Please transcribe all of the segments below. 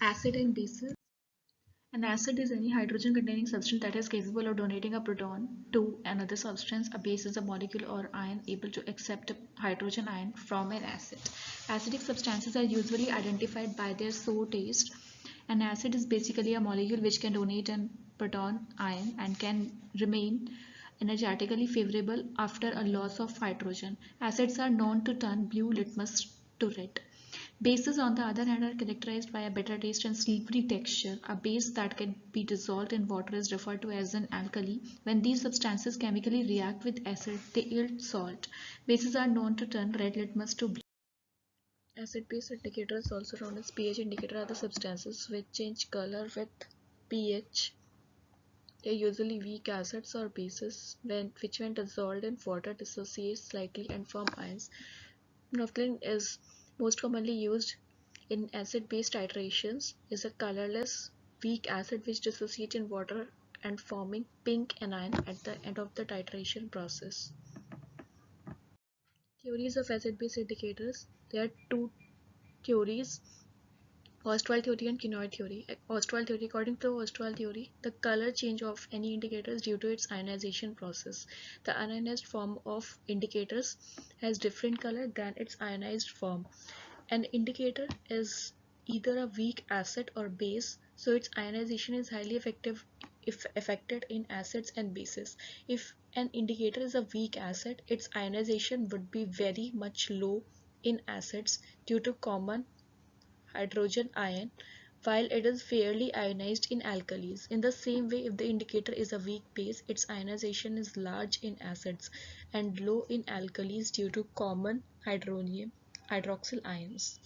Acid and bases. An acid is any hydrogen-containing substance that is capable of donating a proton to another substance. A base is a molecule or ion able to accept a hydrogen ion from an acid. Acidic substances are usually identified by their sour taste. An acid is basically a molecule which can donate a proton ion and can remain energetically favorable after a loss of hydrogen. Acids are known to turn blue litmus to red. Bases, on the other hand, are characterized by a bitter taste and slippery texture. A base that can be dissolved in water is referred to as an alkali. When these substances chemically react with acid, they yield salt. Bases are known to turn red litmus to blue. Acid-base indicators, also known as pH indicator, are the substances which change color with pH. They are usually weak acids or bases which when dissolved in water dissociate slightly and form ions. Phenolphthalein is most commonly used in acid-base titrations, is a colorless, weak acid which dissociates in water and forming pink anion at the end of the titration process. Theories of acid-base indicators. There are two theories: Ostwald theory and Quinoid theory. Ostwald theory. According to Ostwald theory, the color change of any indicator is due to its ionization process. The ionized form of indicators has different color than its ionized form. An indicator is either a weak acid or base, so its ionization is highly effective if affected in acids and bases. If an indicator is a weak acid, its ionization would be very much low in acids due to common hydrogen ion, while it is fairly ionized in alkalis. In the same way, if the indicator is a weak base, its ionization is large in acids and low in alkalis due to common hydroxyl ions.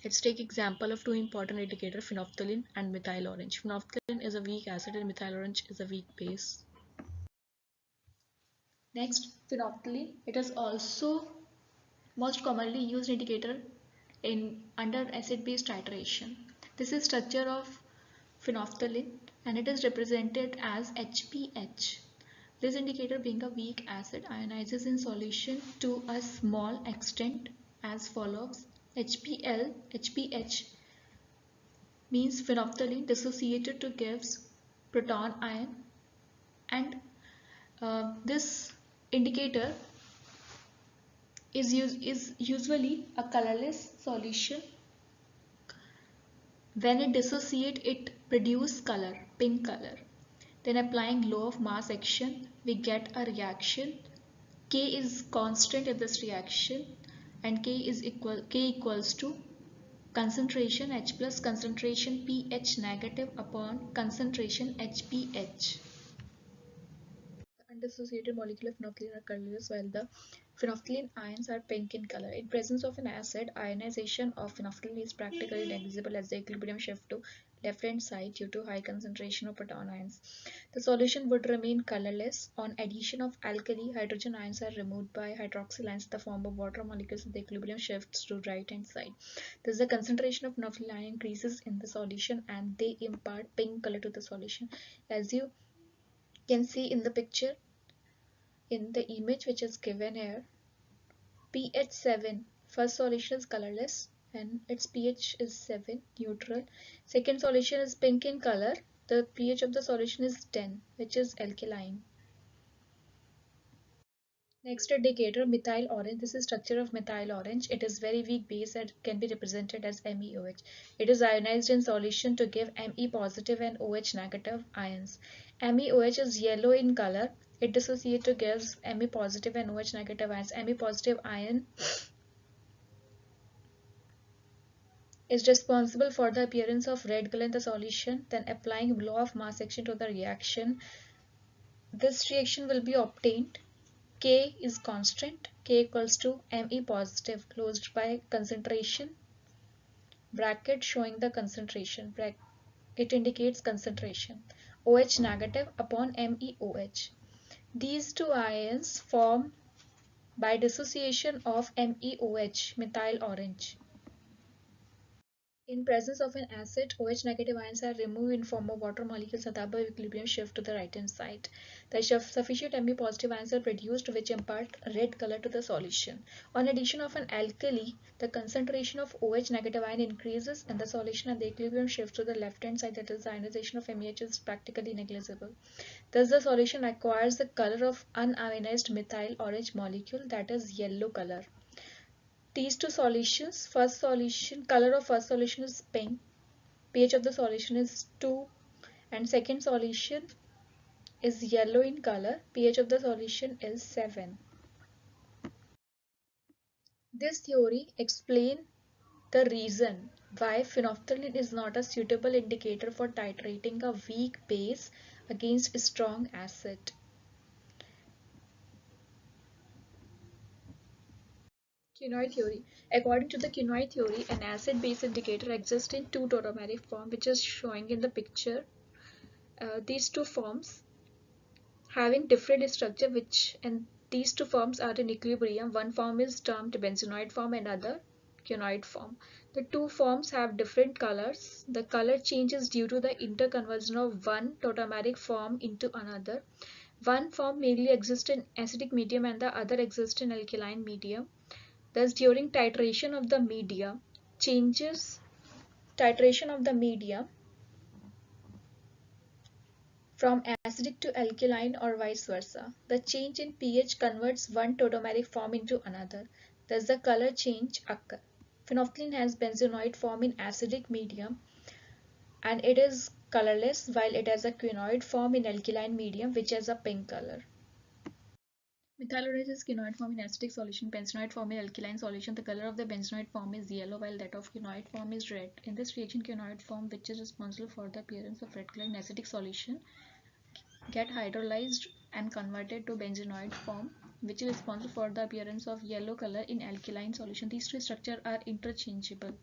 Let's take example of two important indicators, phenolphthalein and methyl orange. Phenolphthalein is a weak acid and methyl orange is a weak base. Next, phenolphthalein. It is also most commonly used indicator in under acid-base titration. This is structure of phenolphthalein and it is represented as HPH. This indicator, being a weak acid, ionizes in solution to a small extent as follows: HPH means phenolphthalein dissociated to gives proton ion, and this indicator is usually a colorless solution. When it dissociates, it produces color, pink color. Then applying law of mass action, we get a reaction. K is constant in this reaction, and K equals to concentration H plus concentration pH negative upon concentration HPH. Undissociated molecule of phenolphthalein are colorless, while the phenolphthalein ions are pink in color. In presence of an acid, ionization of phenolphthalein is practically negligible as the equilibrium shift to left-hand side due to high concentration of proton ions. The solution would remain colorless. On addition of alkali, hydrogen ions are removed by hydroxyl ions in the form of water molecules. The equilibrium shifts to right-hand side. Thus, the concentration of phenolphthalein ion increases in the solution and they impart pink color to the solution. As you can see in the picture, in the image which is given here, pH 7, first solution is colorless and its pH is 7, neutral. Second solution is pink in color. The pH of the solution is 10, which is alkaline. Next indicator, methyl orange. This is structure of methyl orange. It is very weak base and can be represented as MEOH. It is ionized in solution to give Me positive and OH negative ions. MEOH is yellow in color. It dissociates to gives Me positive and OH negative ions. Me positive ion is responsible for the appearance of red color in the solution. Then applying law of mass action to the reaction, this reaction will be obtained. K is constant. K equals to Me positive closed by concentration, bracket showing the concentration, it indicates concentration, OH negative upon MEOH. These two ions form by dissociation of MEOH, methyl orange. In presence of an acid, OH negative ions are removed in form of water molecules at the above equilibrium shift to the right hand side. The sufficient Me positive ions are produced which impart red color to the solution. On addition of an alkali, the concentration of OH negative ion increases and the solution at the equilibrium shifts to the left hand side, that is the ionization of MEH is practically negligible. Thus the solution acquires the color of unionized methyl orange molecule, that is yellow color. These two solutions, first solution, color of first solution is pink, pH of the solution is 2, and second solution is yellow in color, pH of the solution is 7. This theory explains the reason why phenolphthalein is not a suitable indicator for titrating a weak base against a strong acid. Quinoid theory. According to the quinoid theory, an acid-base indicator exists in two tautomeric forms, which is showing in the picture. These two forms having different structure, and these two forms are in equilibrium. One form is termed benzenoid form and other quinoid form. The two forms have different colors. The color change is due to the interconversion of one tautomeric form into another. One form mainly exists in acidic medium and the other exists in alkaline medium. Thus, during titration of the media, titration of the media from acidic to alkaline or vice versa. The change in pH converts one tautomeric form into another. Thus, the color change occurs. Phenolphthalein has benzenoid form in acidic medium and it is colorless, while it has a quinoid form in alkaline medium which has a pink color. Methyl orange is quinoid form in acidic solution, benzenoid form in alkaline solution. The color of the benzenoid form is yellow while that of quinoid form is red. In this reaction, quinoid form, which is responsible for the appearance of red color in acidic solution, get hydrolyzed and converted to benzenoid form, which is responsible for the appearance of yellow color in alkaline solution. These two structures are interchangeable.